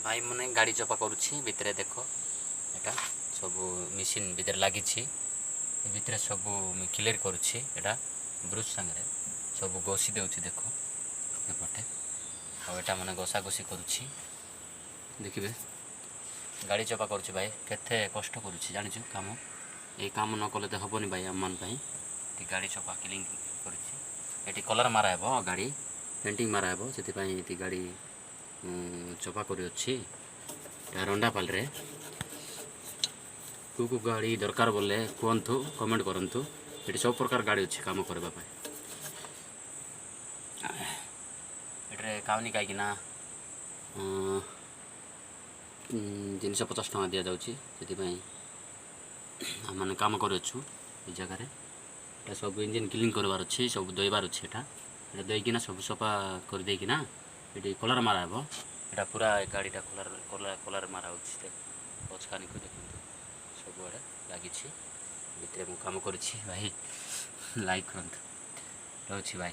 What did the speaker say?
भाई मैंने गाड़ी चपा करुच्छी भितर देख एटा सब मेसीन भितर लगी भितर सब क्लियर करुच्छी एटा ब्रुश संगे सब घषी देउछि देख एपटे आटा मैंने घषा घषी करुच्छी देखिए गाड़ी चपा करुच्छी भाई केते कष्ट करुच्छी जानिछु काम ये काम न कले तो हेनी भाई आम मान गाड़ी चपा क्लीन करुच्छी ये कलर मारा हे गाड़ी पेंटिंग मारा हे से गाड़ी चपा करुच्छी रंडापाल रे को गाड़ी दरकार बोले कहतु कमेंट करूँ ये सब प्रकार गाड़ी अच्छी काम करने ये काउनी कहीं जिनश 50 टଙ୍କା दि जाऊँगी से मैंने काम करूँ ये जगह सब इंजिन क्लीन करवार अच्छी सब धोबार अच्छे ये देकिना सब सफा कर देकिना ये कलर मारा हे यहाँ पूरा गाड़ीटा कलर मारा पचकानी को देखते सब आड़े लगी भितर मुझे कम कर भाई लाइक करते रोची भाई।